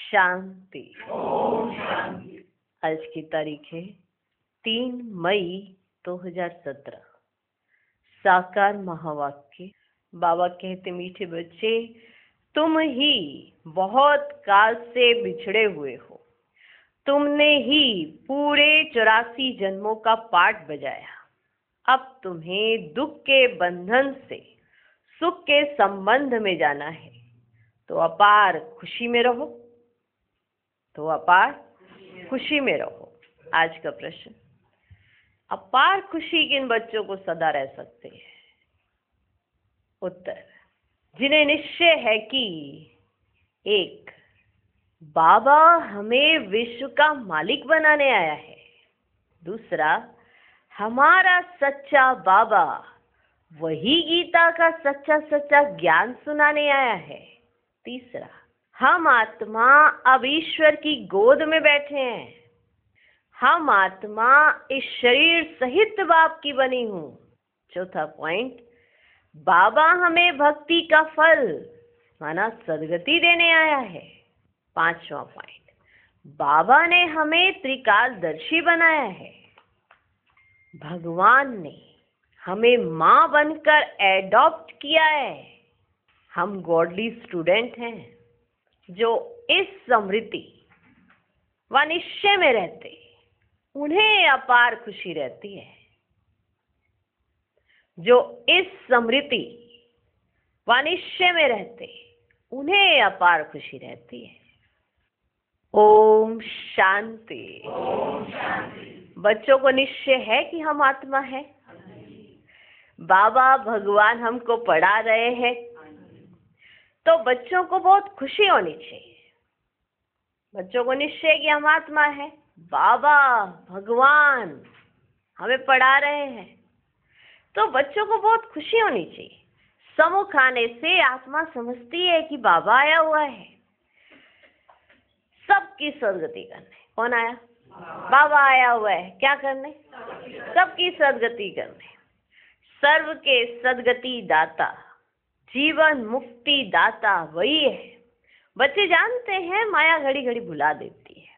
शांति। आज की तारीख है 3 मई 2017। साकार महावाक्य। बाबा कहते, मीठे बच्चे, तुम ही बहुत काल से बिछड़े हुए हो। तुमने ही पूरे 84 जन्मों का पाठ बजाया। अब तुम्हें दुख के बंधन से सुख के संबंध में जाना है, तो अपार खुशी में रहो। खुशी में रहो। आज का प्रश्न, अपार खुशी किन बच्चों को सदा रह सकते हैं? उत्तर, जिन्हें निश्चय है कि 1. बाबा हमें विश्व का मालिक बनाने आया है। 2. हमारा सच्चा बाबा वही गीता का सच्चा ज्ञान सुनाने आया है। 3. हम आत्मा अब ईश्वर की गोद में बैठे हैं। हम आत्मा इस शरीर सहित बाप की बनी हूँ। 4 पॉइंट, बाबा हमें भक्ति का फल माना सदगति देने आया है। 5 पॉइंट, बाबा ने हमें त्रिकालदर्शी बनाया है। भगवान ने हमें माँ बनकर एडॉप्ट किया है। हम गॉडली स्टूडेंट हैं जो इस स्मृति व निश्चय में रहते, उन्हें अपार खुशी रहती है। जो इस स्मृति व निश्चय में रहते, उन्हें अपार खुशी रहती है। ओम शांति। बच्चों को निश्चय है कि हम आत्मा है। बाबा भगवान हमको पढ़ा रहे हैं, तो बच्चों को बहुत खुशी होनी चाहिए। बच्चों को निश्चय है कि हम आत्मा है, बाबा भगवान हमें पढ़ा रहे हैं, तो बच्चों को बहुत खुशी होनी चाहिए। सम्मुख आने से आत्मा समझती है कि बाबा आया हुआ है सबकी सदगति करने। कौन आया? बाबा आया हुआ है। क्या करने? सबकी सदगति करने। सर्व के सदगति दाता, जीवन मुक्ति दाता वही है। बच्चे जानते हैं माया घड़ी घड़ी भुला देती है,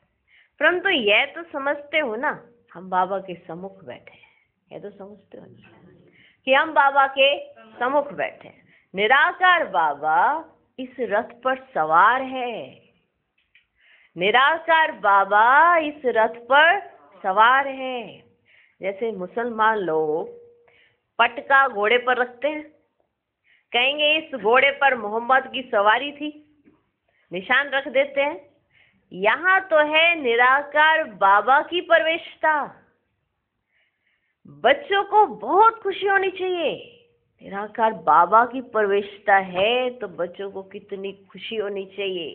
परंतु यह तो समझते हो ना, हम बाबा के सम्मुख बैठे हैं। यह तो समझते हो ना कि हम बाबा के सम्मुख बैठे हैं। निराकार बाबा इस रथ पर सवार है। निराकार बाबा इस रथ पर सवार है। जैसे मुसलमान लोग पटका घोड़े पर रखते हैं, कहेंगे इस घोड़े पर मोहम्मद की सवारी थी, निशान रख देते हैं। यहाँ तो है निराकार बाबा की प्रवेशता। बच्चों को बहुत खुशी होनी चाहिए। निराकार बाबा की प्रवेशता है तो बच्चों को कितनी खुशी होनी चाहिए।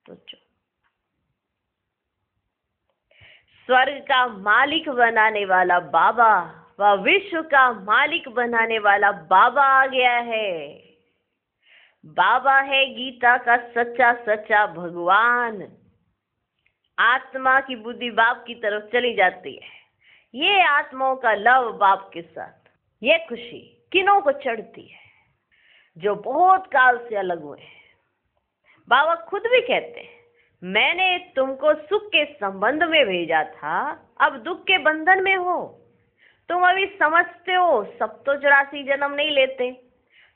तो स्वर्ग का मालिक बनाने वाला बाबा व विश्व का मालिक बनाने वाला बाबा आ गया है। बाबा है गीता का सच्चा भगवान। आत्मा की बुद्धि बाप की तरफ चली जाती है। ये आत्माओं का लव बाप के साथ, ये खुशी किनों को चढ़ती है? जो बहुत काल से अलग हुए हैं। बाबा खुद भी कहते हैं, मैंने तुमको सुख के संबंध में भेजा था, अब दुख के बंधन में हो। तुम अभी समझते हो सब तो 84 जन्म नहीं लेते।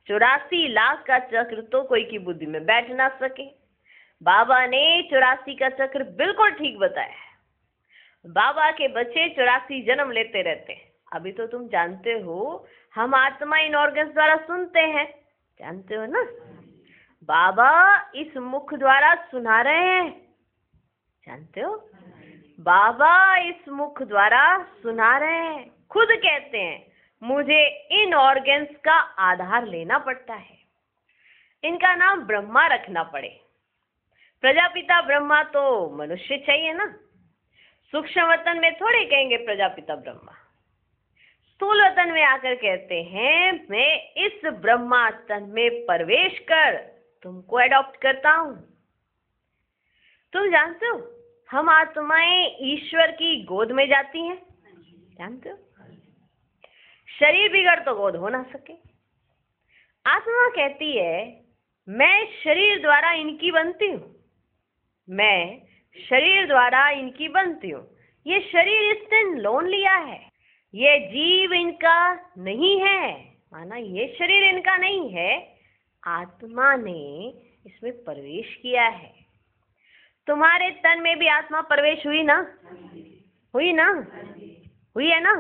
84 लाख का चक्र तो कोई की बुद्धि में बैठ ना सके। बाबा ने 84 का चक्र बिल्कुल ठीक बताया है। बाबा के बच्चे 84 जन्म लेते रहते हैं। अभी तो तुम जानते हो हम आत्मा इन ऑर्गन्स द्वारा सुनते हैं, जानते हो ना। बाबा इस मुख द्वारा सुना रहे हैं, जानते हो। बाबा इस मुख द्वारा सुना रहे हैं। खुद कहते हैं, मुझे इन ऑर्गन्स का आधार लेना पड़ता है। इनका नाम ब्रह्मा रखना पड़े। प्रजापिता ब्रह्मा तो मनुष्य चाहिए ना। सूक्ष्म वतन में थोड़े कहेंगे प्रजापिता ब्रह्मा। स्थूल वतन में आकर कहते हैं, मैं इस ब्रह्मा तन में प्रवेश कर तुमको एडॉप्ट करता हूं। तुम जानते हो हम आत्माएं ईश्वर की गोद में जाती हैं, जानते हो। शरीर बिगड़ तो गोद हो ना सके। आत्मा कहती है, मैं शरीर द्वारा इनकी बनती हूँ, मैं शरीर द्वारा इनकी बनती हूँ। ये शरीर इसने लोन लिया है, ये जीव इनका नहीं है, माना ये शरीर इनका नहीं है, आत्मा ने इसमें प्रवेश किया है। तुम्हारे तन में भी आत्मा प्रवेश हुई ना? हुई ना? हुई है ना?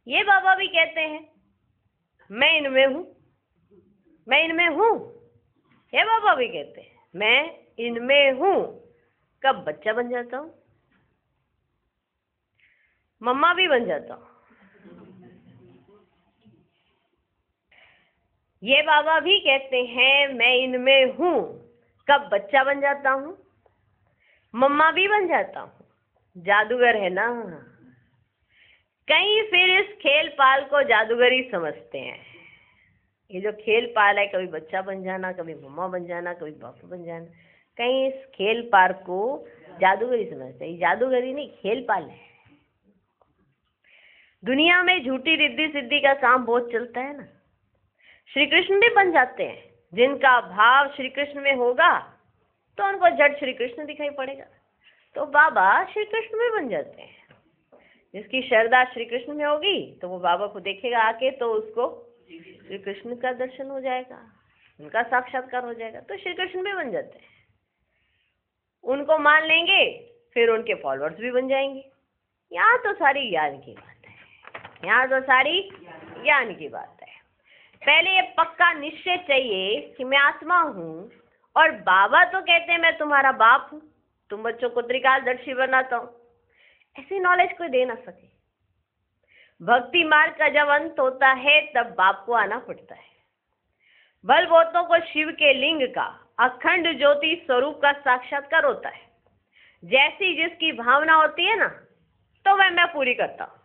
ये बाबा भी कहते हैं मैं इनमें हूँ, मैं इनमें हूँ। ये बाबा भी कहते हैं मैं इनमें हूँ। कब बच्चा बन जाता हूँ, मम्मा भी बन जाता हूँ। ये बाबा भी कहते हैं मैं इनमें हूँ। कब बच्चा बन जाता हूँ, मम्मा भी बन जाता हूँ। जादूगर है ना। कहीं फिर इस खेल पाल को जादूगरी समझते हैं। ये जो खेल पाल है, कभी बच्चा बन जाना, कभी मम्मा बन जाना, कभी पापा बन जाना, कहीं इस खेल पाल को जादूगरी समझते हैं। ये जादूगरी नहीं, खेल पाल है। दुनिया में झूठी रिद्धि सिद्धि का काम बहुत चलता है ना। श्री कृष्ण भी बन जाते हैं। जिनका भाव श्री कृष्ण में होगा तो उनको झट श्री कृष्ण दिखाई पड़ेगा, तो बाबा श्री कृष्ण में बन जाते हैं। जिसकी श्रद्धा श्री कृष्ण में होगी तो वो बाबा को देखेगा आके, तो उसको श्री कृष्ण का दर्शन हो जाएगा, उनका साक्षात्कार हो जाएगा, तो श्री कृष्ण भी बन जाते हैं। उनको मान लेंगे, फिर उनके फॉलोअर्स भी बन जाएंगे। यहाँ तो सारी ज्ञान की बात है, यहाँ तो सारी ज्ञान की बात है। पहले ये पक्का निश्चय चाहिए कि मैं आत्मा हूँ, और बाबा तो कहते हैं मैं तुम्हारा बाप हूँ, तुम बच्चों को त्रिकालदर्शी बनाता हूँ। ऐसी नॉलेज कोई दे ना सके। भक्ति मार्ग का जब अंत होता है तब बाप को आना पड़ता है। बलबोतों को शिव के लिंग का अखंड ज्योति स्वरूप का साक्षात्कार होता है। जैसी जिसकी भावना होती है ना, तो वह मैं पूरी करता हूँ।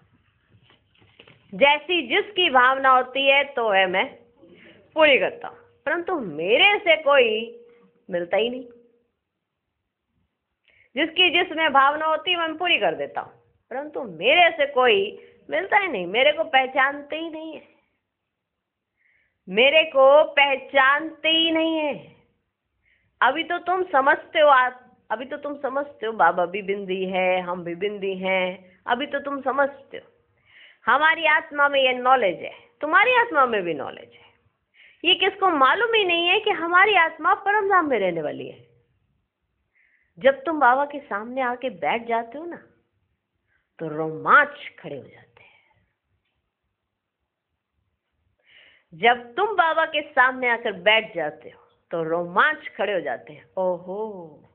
जैसी जिसकी भावना होती है तो वह मैं पूरी करता हूँ, परंतु मेरे से कोई मिलता ही नहीं। जिसकी जिसमें भावना होती है मैं पूरी कर देता हूँ, परंतु मेरे से कोई मिलता ही नहीं। मेरे को पहचानते ही नहीं है, मेरे को पहचानते ही नहीं है। अभी तो तुम समझते हो, अभी तो तुम समझते हो बाबा भी बिंदी है, हम भी बिंदी हैं। अभी तो तुम समझते हो। हमारी आत्मा में ये नॉलेज है, तुम्हारी आत्मा में भी नॉलेज है। ये किसको मालूम ही नहीं है कि हमारी आत्मा परम धाम में रहने वाली है। जब तुम बाबा के सामने आके बैठ जाते हो ना, तो रोमांच खड़े हो जाते हैं। जब तुम बाबा के सामने आकर बैठ जाते हो तो रोमांच खड़े हो जाते हैं। ओहो,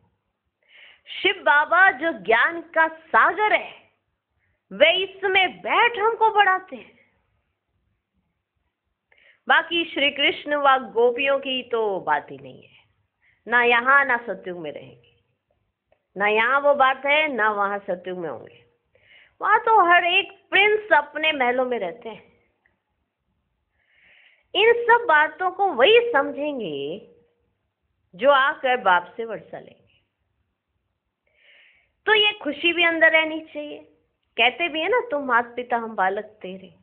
शिव बाबा जो ज्ञान का सागर है, वे इस समय बैठ हमको बढ़ाते हैं। बाकी श्री कृष्ण व गोपियों की तो बात ही नहीं है। ना यहाँ ना सत्युग में रहेंगे, ना यहाँ वो बात है, ना वहां सत्युग में होंगे। वहां तो हर एक प्रिंस अपने महलों में रहते हैं। इन सब बातों को वही समझेंगे जो आकर बाप से वर्षा लेंगे। तो ये खुशी भी अंदर रहनी चाहिए। कहते भी है ना, तुम माता पिता हम बालक तेरे,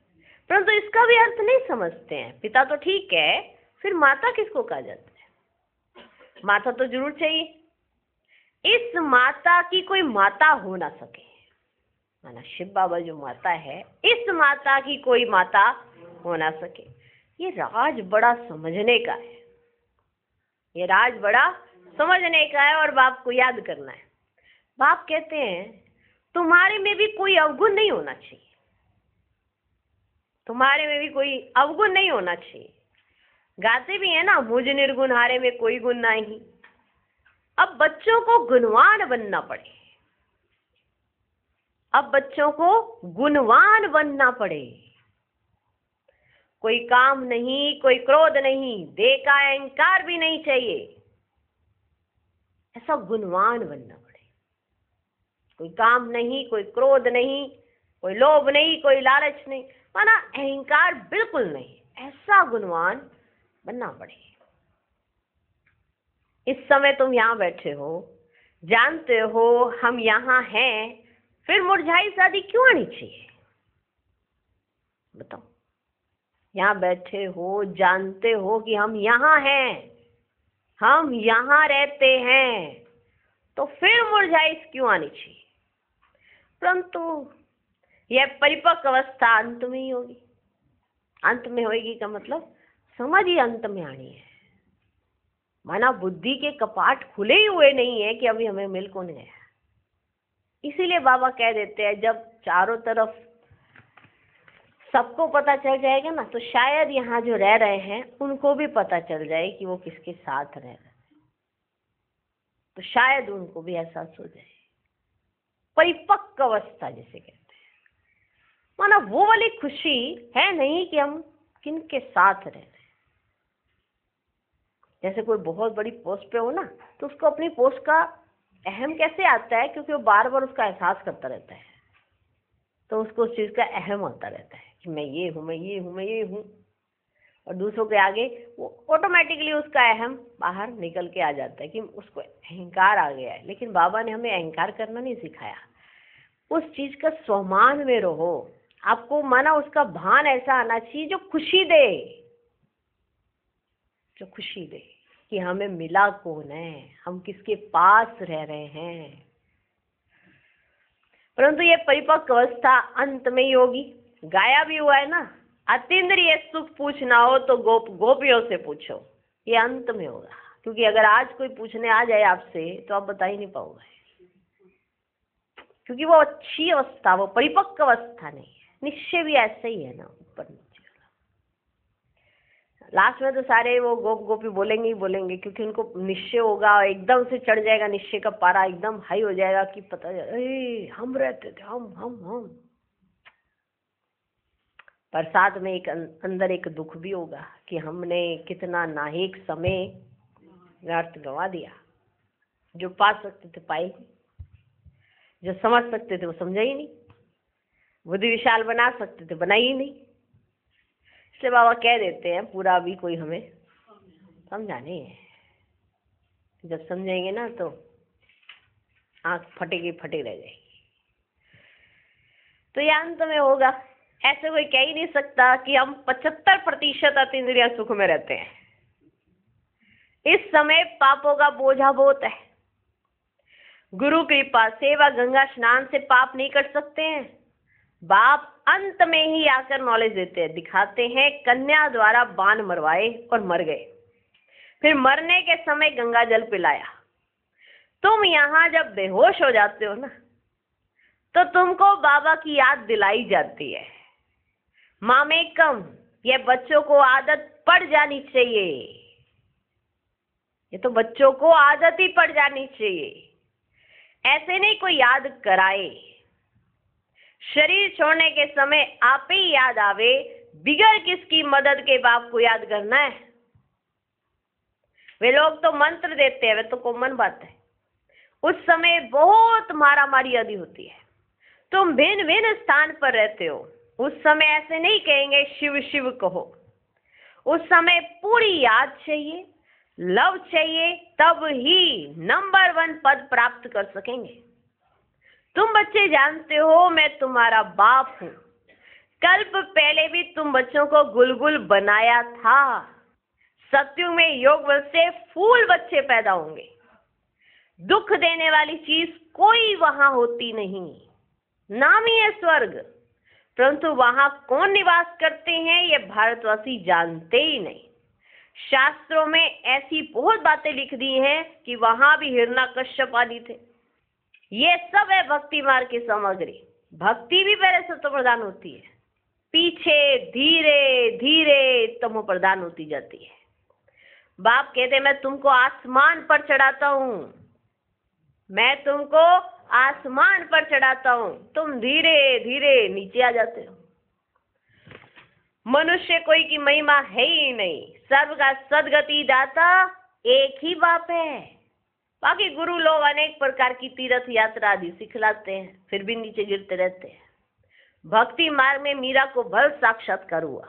परंतु इसका भी अर्थ नहीं समझते हैं। पिता तो ठीक है, फिर माता किसको कहा जाता है? माता तो जरूर चाहिए। इस माता की कोई माता हो ना सके, माना शिव बाबा जो माता है, इस माता की कोई माता हो ना सके। ये राज बड़ा समझने का है, ये राज बड़ा समझने का है, और बाप को याद करना है। बाप कहते हैं तुम्हारे में भी कोई अवगुण नहीं होना चाहिए, तुम्हारे में भी कोई अवगुण नहीं होना चाहिए। गाते भी है ना, मुझ निर्गुण हारे में कोई गुण नहीं। अब बच्चों को गुणवान बनना पड़े, अब बच्चों को गुणवान बनना पड़े। कोई काम नहीं, कोई क्रोध नहीं, देह का अहंकार भी नहीं चाहिए। ऐसा गुणवान बनना पड़े। कोई काम नहीं, कोई क्रोध नहीं, कोई लोभ नहीं, कोई लालच नहीं, माना अहंकार बिल्कुल नहीं। ऐसा गुणवान बनना पड़े। इस समय तुम यहाँ बैठे हो, जानते हो हम यहाँ हैं, फिर मुरझाई शादी क्यों आनी चाहिए? बताओ। यहाँ बैठे हो, जानते हो कि हम यहाँ हैं, हम यहाँ रहते हैं, तो फिर मुरझाई क्यों आनी चाहिए, परंतु यह परिपक्व अवस्था अंत में ही होगी। अंत में होगी का मतलब समझ ही अंत में आनी है। माना बुद्धि के कपाट खुले ही हुए नहीं है कि अभी हमें मिल कौन गया। इसीलिए बाबा कह देते हैं जब चारों तरफ सबको पता चल जाएगा ना, तो शायद यहाँ जो रह रहे हैं उनको भी पता चल जाए कि वो किसके साथ रह रहे हैं, तो शायद उनको भी एहसास हो जाए। परिपक्व अवस्था जिसे कहते हैं, माना वो वाली खुशी है नहीं कि हम किनके साथ रह रहे हैं। जैसे कोई बहुत बड़ी पोस्ट पे हो ना, तो उसको अपनी पोस्ट का अहम कैसे आता है, क्योंकि वो बार बार उसका एहसास करता रहता है, तो उसको उस चीज का अहम होता रहता है कि मैं ये हूँ, मैं ये हूँ, मैं ये हूँ। और दूसरों के आगे वो ऑटोमेटिकली उसका अहम बाहर निकल के आ जाता है कि उसको अहंकार आ गया है। लेकिन बाबा ने हमें अहंकार करना नहीं सिखाया, उस चीज का स्वमान में रहो। आपको माना उसका भान ऐसा आना चाहिए जो खुशी दे, जो खुशी दे कि हमें मिला कौन है, हम किसके पास रह रहे हैं। परंतु ये परिपक्व अवस्था अंत में ही होगी। गाया भी हुआ है ना, अतीन्द्रिय सुख पूछना हो तो गोपियों से पूछो, ये अंत में होगा। क्योंकि अगर आज कोई पूछने आ जाए आपसे तो आप बता ही नहीं पाओगे, क्योंकि वो अच्छी अवस्था, वो परिपक्व अवस्था नहीं है। निश्चय भी ऐसे ही है ना, ऊपर नीचे। लास्ट में तो सारे वो गोपी बोलेंगे ही बोलेंगे, क्योंकि उनको निश्चय होगा, एकदम से चढ़ जाएगा निश्चय का पारा, एकदम हाई हो जाएगा कि पता हम रहते थे, हम। पर साथ में एक अंदर एक दुख भी होगा कि हमने कितना नाहीक समय व्यर्थ गंवा दिया। जो पा सकते थे पाए, जो समझ सकते थे वो समझा ही नहीं, बुद्धि विशाल बना सकते थे बनाई ही नहीं। इसलिए बाबा कह देते हैं पूरा भी कोई हमें समझाने है। जब समझेंगे ना तो आंख फटेगी फटे रह जाएगी। तो ये अंत में होगा। ऐसे कोई कह ही नहीं सकता कि हम 75% अतीन्द्रिय सुख में रहते हैं। इस समय पापों का बोझा बहुत है। गुरु कृपा सेवा गंगा स्नान से पाप नहीं कट सकते हैं। बाप अंत में ही आकर नॉलेज देते हैं, दिखाते हैं। कन्या द्वारा बाण मरवाए और मर गए, फिर मरने के समय गंगा जल पिलाया। तुम यहाँ जब बेहोश हो जाते हो ना, तो तुमको बाबा की याद दिलाई जाती है। मामेकम, ये बच्चों को आदत पड़ जानी चाहिए। ये तो बच्चों को आदत ही पड़ जानी चाहिए। ऐसे नहीं कोई याद कराए। शरीर छोड़ने के समय आप ही याद आवे, बिगर किसकी मदद के बाप को याद करना है। वे लोग तो मंत्र देते हैं, वे तो कॉमन बात है। उस समय बहुत मारामारी आदि होती है। तुम भिन्न भिन्न स्थान पर रहते हो, उस समय ऐसे नहीं कहेंगे शिव शिव कहो। उस समय पूरी याद चाहिए, लव चाहिए, तब ही नंबर 1 पद प्राप्त कर सकेंगे। तुम बच्चे जानते हो मैं तुम्हारा बाप हूं। कल्प पहले भी तुम बच्चों को गुलगुल बनाया था। सत्युग में योग बल से फूल बच्चे पैदा होंगे। दुख देने वाली चीज कोई वहां होती नहीं। नाम ही है स्वर्ग, परंतु वहां कौन निवास करते हैं ये भारतवासी जानते ही नहीं। शास्त्रों में ऐसी बहुत बातें लिख दी हैं कि वहां भी हिरण्यकश्यप आदि थे। ये सब है भक्ति मार्ग की सामग्री। भक्ति भी पहले सत्व प्रधान होती है, पीछे धीरे धीरे तमो प्रधान होती जाती है। बाप कहते मैं तुमको आसमान पर चढ़ाता हूं, मैं तुमको आसमान पर चढ़ाता हूं, तुम धीरे धीरे नीचे आ जाते हो। मनुष्य कोई की महिमा है ही नहीं। सर्व का सदगति दाता एक ही बाप है। बाकी गुरु लोग अनेक प्रकार की तीर्थ यात्रा आदि सिखलाते हैं, फिर भी नीचे गिरते रहते हैं। भक्ति मार्ग में मीरा को भल साक्षात्कार हुआ,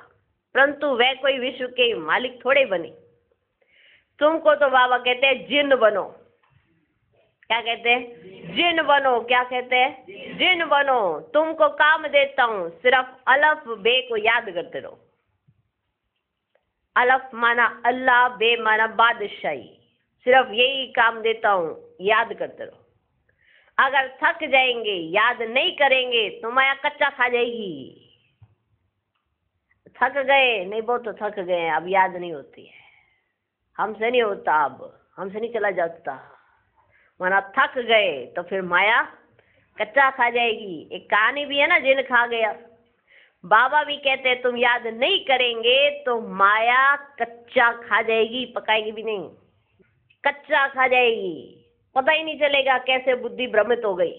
परंतु वह कोई विश्व के मालिक थोड़े बने। तुमको तो बाबा कहते हैं जिन बनो। क्या कहते हैं? जिन बनो। क्या कहते हैं? जिन बनो। तुमको काम देता हूं, सिर्फ अलफ बे को याद करते रहो। अलफ माना अल्लाह, बे माना बादशाही। सिर्फ यही काम देता हूँ, याद करते रहो। अगर थक जाएंगे, याद नहीं करेंगे तो माया कच्चा खा जाएगी। थक गए, नहीं वो तो थक गए, अब याद नहीं होती है, हमसे नहीं होता, अब हमसे नहीं चला जाता। वरना थक गए तो फिर माया कच्चा खा जाएगी। एक कहानी भी है ना, जिन खा गया। बाबा भी कहते हैं तुम याद नहीं करेंगे तो माया कच्चा खा जाएगी, पकाएगी भी नहीं, कच्चा खा जाएगी। पता ही नहीं चलेगा कैसे बुद्धि भ्रमित हो गई।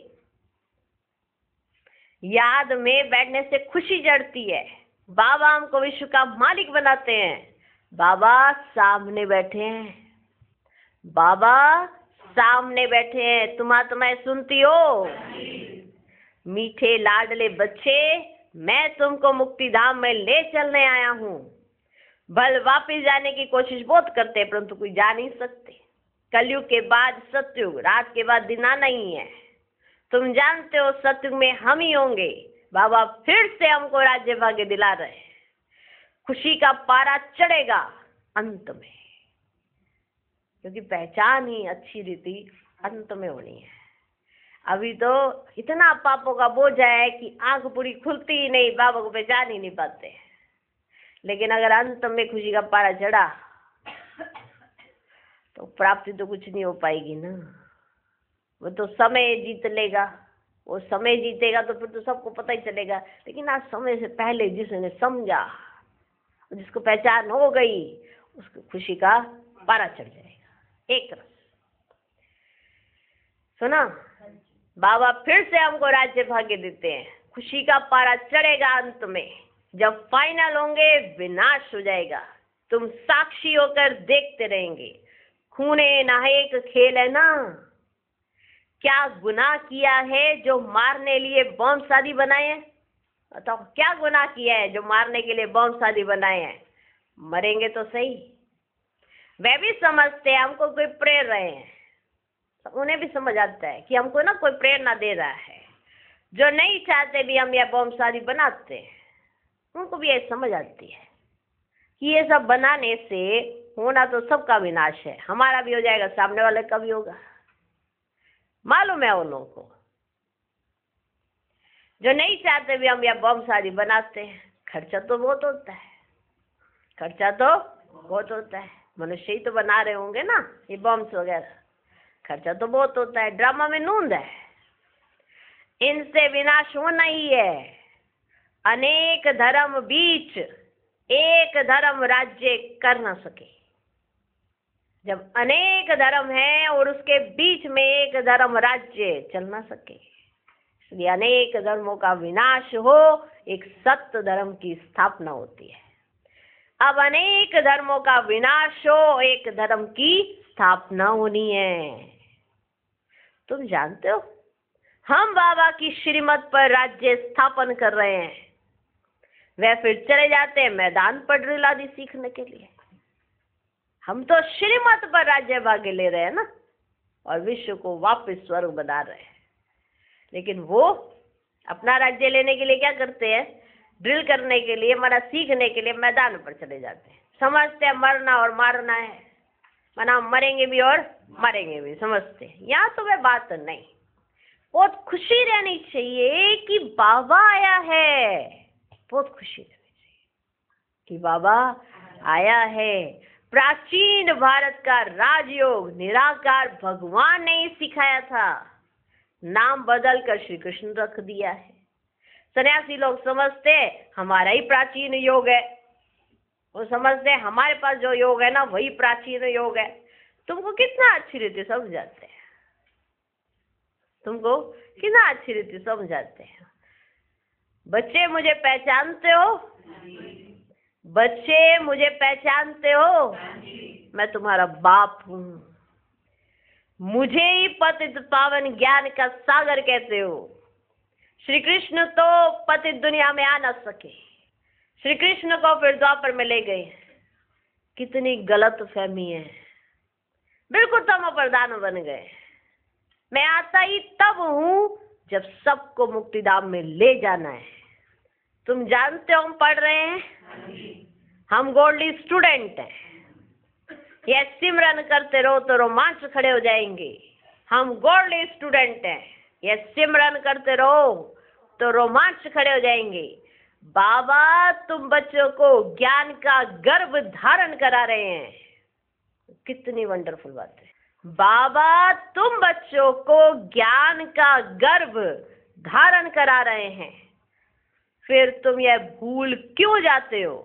याद में बैठने से खुशी चढ़ती है। बाबा हमको विश्व का मालिक बनाते हैं। बाबा सामने बैठे हैं, बाबा सामने बैठे हैं। तुम आत्माएं सुनती हो? मीठे लाडले बच्चे, मैं तुमको मुक्ति धाम में ले चलने आया हूँ। भल वापिस जाने की कोशिश बहुत करते हैं, परंतु कोई जा नहीं सकते। कलयुग के बाद सतयुग, रात के बाद दिन आना ही है। तुम जानते हो सतयुग में हम ही होंगे। बाबा फिर से हमको राज्य भाग्य दिला रहे हैं। खुशी का पारा चढ़ेगा अंत में, क्योंकि पहचान ही अच्छी रीति अंत में होनी है। अभी तो इतना पापों का बोझ है कि आंख पूरी खुलती ही नहीं, बाबा को पहचान ही नहीं पाते। लेकिन अगर अंत में खुशी का पारा चढ़ा तो प्राप्ति तो कुछ नहीं हो पाएगी ना। वो तो समय जीत लेगा, वो समय जीतेगा तो फिर तो सबको पता ही चलेगा। लेकिन आज समय से पहले जिसने समझा, जिसको पहचान हो गई, उसको खुशी का पारा चढ़ जाएगा। एक रस सुना, बाबा फिर से हमको राज्य भाग्य देते हैं। खुशी का पारा चढ़ेगा अंत में, जब फाइनल होंगे विनाश हो जाएगा। तुम साक्षी होकर देखते रहेंगे। खूने नाहक खेल है ना। क्या गुनाह किया है जो मारने लिए बम शादी बनाए हैं? बताओ, क्या गुनाह किया है जो मारने के लिए बम शादी बनाए हैं? मरेंगे तो सही। वे भी समझते हैं हमको कोई प्रेर रहे हैं, उन्हें भी समझ आता है कि हमको ना कोई प्रेरणा दे रहा है। जो नहीं चाहते भी हम यह बम शादी बनाते हैं, उनको भी ये समझ आती है कि ये सब बनाने से होना तो सबका विनाश है, हमारा भी हो जाएगा, सामने वाले का भी होगा। मालूम है उन लोगों को। जो नहीं चाहते भी हम यह बम शादी बनाते हैं। खर्चा तो बहुत होता है, खर्चा तो बहुत होता है। मनुष्य ही तो बना रहे होंगे ना ये बम्स वगैरह, खर्चा तो बहुत होता है। ड्रामा में नूंद है, इनसे विनाश होना ही है। अनेक धर्म बीच एक धर्म राज्य कर ना सके। जब अनेक धर्म है और उसके बीच में एक धर्म राज्य चल ना सके, इसलिए अनेक धर्मों का विनाश हो, एक सत्य धर्म की स्थापना होती है। अब अनेक धर्मों का विनाश हो, एक धर्म की स्थापना होनी है। तुम जानते हो हम बाबा की श्रीमत पर राज्य स्थापन कर रहे हैं। वह फिर चले जाते हैं मैदान पर ड्रिल आदि सीखने के लिए। हम तो श्रीमत पर राज्य भाग्य ले रहे हैं ना, और विश्व को वापस स्वर्ग बना रहे हैं। लेकिन वो अपना राज्य लेने के लिए क्या करते हैं? ड्रिल करने के लिए, मना सीखने के लिए मैदान पर चले जाते हैं। समझते हैं मरना और मारना है, मना मरेंगे भी और मरेंगे भी, समझते हैं। यहाँ तो वह बात नहीं। बहुत खुशी रहनी चाहिए कि बाबा आया है, बहुत खुशी रहनी चाहिए कि बाबा आया है। प्राचीन भारत का राजयोग निराकार भगवान ने ही सिखाया था, नाम बदल कर श्री कृष्ण रख दिया है। सन्यासी लोग समझते हमारा ही प्राचीन योग है, वो समझते हमारे पास जो योग है ना वही प्राचीन योग है। तुमको कितना अच्छी रीति समझाते हैं, तुमको कितना अच्छी रीति समझाते हैं। बच्चे मुझे पहचानते हो? बच्चे मुझे पहचानते हो? मैं तुम्हारा बाप हूँ। मुझे ही पतित पावन ज्ञान का सागर कहते हो। श्री कृष्ण तो पतित दुनिया में आ न सके, श्री कृष्ण को फिर द्वापर में ले गए। कितनी गलत फहमी है, बिल्कुल तमो प्रधान बन गए। मैं आता ही तब हूँ जब सबको मुक्तिधाम में ले जाना है। तुम जानते हो हम पढ़ रहे हैं, हम गोल्डी स्टूडेंट हैं। ये सिमरन करते रहो तो रोमांच खड़े हो जाएंगे। हम गॉडली स्टूडेंट हैं, ये सिमरन करते रहो तो रोमांच खड़े हो जाएंगे। बाबा तुम बच्चों को ज्ञान का गर्भ धारण करा रहे हैं। कितनी वंडरफुल बात है। बाबा तुम बच्चों को ज्ञान का गर्भ धारण करा रहे हैं, फिर तुम यह भूल क्यों जाते हो?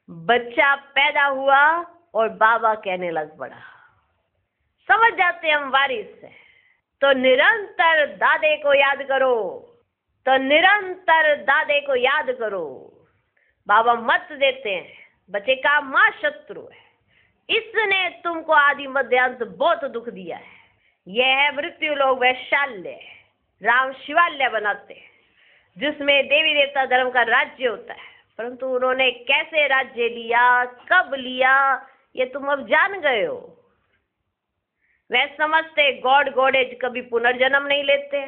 बच्चा पैदा हुआ और बाबा कहने लग पड़ा। समझ जाते हम वारिस है, तो निरंतर दादे को याद करो, तो निरंतर दादे को याद करो। बाबा मत देते हैं, बच्चे का मां शत्रु है, इसने तुमको आदि मध्यांत बहुत दुख दिया है। यह है मृत्यु लोग वैशाल्य, राम शिवालय बनाते हैं जिसमें देवी देवता धर्म का राज्य होता है, परंतु उन्होंने कैसे राज्य लिया, कब लिया, ये तुम अब जान गए हो। वे समझते गॉड गॉडेज कभी पुनर्जन्म नहीं लेते।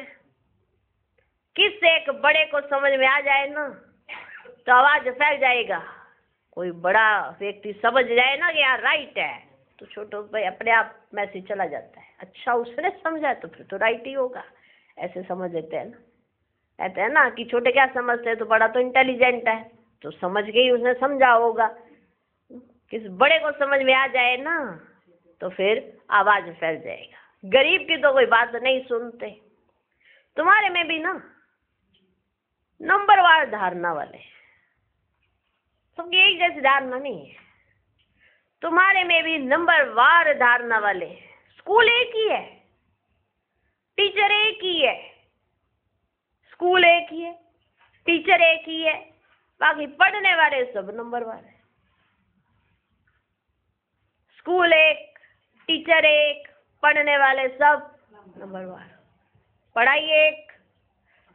किस एक बड़े को समझ में आ जाए ना तो आवाज फैल जाएगा। कोई बड़ा व्यक्ति समझ जाए ना कि यार राइट है, तो छोटो भाई अपने आप मैसेज चला जाता है, अच्छा उसने समझा तो फिर तो राइट ही होगा, ऐसे समझ लेते हैं ना। कहते हैं ना कि छोटे क्या समझते हैं, तो बड़ा तो इंटेलिजेंट है, तो समझ के ही उसने समझा होगा। किस बड़े को समझ में आ जाए ना तो फिर आवाज फैल जाएगा। गरीब की तो कोई बात नहीं सुनते। तुम्हारे में भी ना नंबरवार धारणा वाले, सबकी एक जैसी धारणा नहीं है। तुम्हारे में भी नंबरवार धारणा वाले। स्कूल एक ही है, टीचर एक ही है, स्कूल एक ही है, टीचर एक ही है, बाकी पढ़ने वाले सब नंबरवार है। स्कूल एक, टीचर एक, पढ़ने वाले सब नंबरवार। पढ़ाई एक,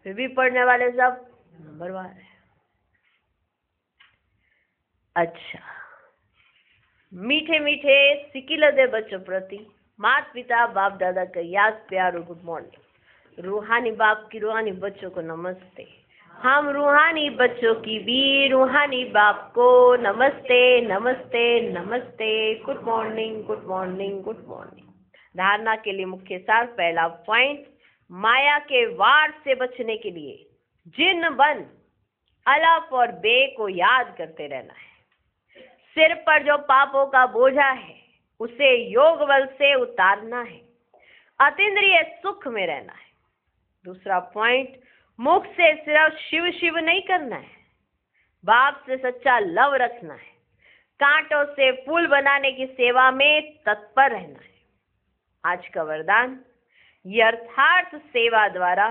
फिर भी पढ़ने वाले सब नंबरवार है। अच्छा, मीठे मीठे सिकिलदे बच्चों प्रति माता पिता बाप दादा का याद प्यार और गुड मॉर्निंग। रूहानी बाप की रूहानी बच्चों को नमस्ते। हम रूहानी बच्चों की भी रूहानी बाप को नमस्ते नमस्ते नमस्ते। Good morning good morning good morning. धारणा के लिए मुख्य सार। पहला पॉइंट, माया के वार से बचने के लिए जिन बन अलफ और बे को याद करते रहना है। सिर पर जो पापों का बोझा है उसे योग बल से उतारना है। अतीन्द्रिय सुख में रहना है। दूसरा पॉइंट, मुख से सिर्फ शिव शिव नहीं करना है, बाप से सच्चा लव रखना है। कांटों से फूल बनाने की सेवा में तत्पर रहना है। आज का वरदान, यथार्थ सेवा द्वारा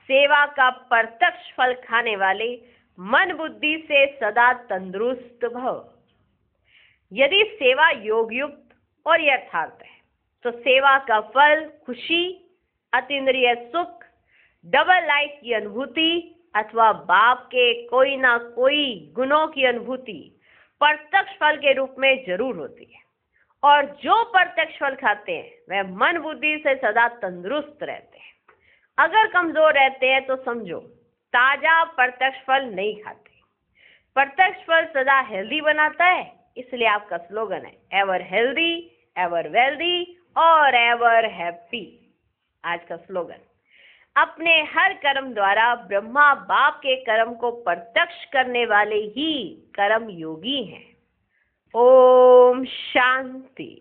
सेवा का प्रत्यक्ष फल खाने वाले मन बुद्धि से सदा तंदुरुस्त भव। यदि सेवा योग युक्त और यथार्थ है तो सेवा का फल खुशी, अतीन्द्रिय सुख, डबल लाइफ की अनुभूति अथवा बाप के कोई ना कोई गुणों की अनुभूति प्रत्यक्ष फल के रूप में जरूर होती है। और जो प्रत्यक्ष फल खाते हैं वह मन बुद्धि से सदा तंदुरुस्त रहते हैं। अगर कमजोर रहते हैं तो समझो ताजा प्रत्यक्ष फल नहीं खाते। प्रत्यक्ष फल सदा हेल्दी बनाता है, इसलिए आपका स्लोगन है एवर हेल्दी, एवर वेल्दी और एवर हैप्पी। आज का स्लोगन, अपने हर कर्म द्वारा ब्रह्मा बाप के कर्म को प्रत्यक्ष करने वाले ही कर्म योगी हैं। ओम शांति।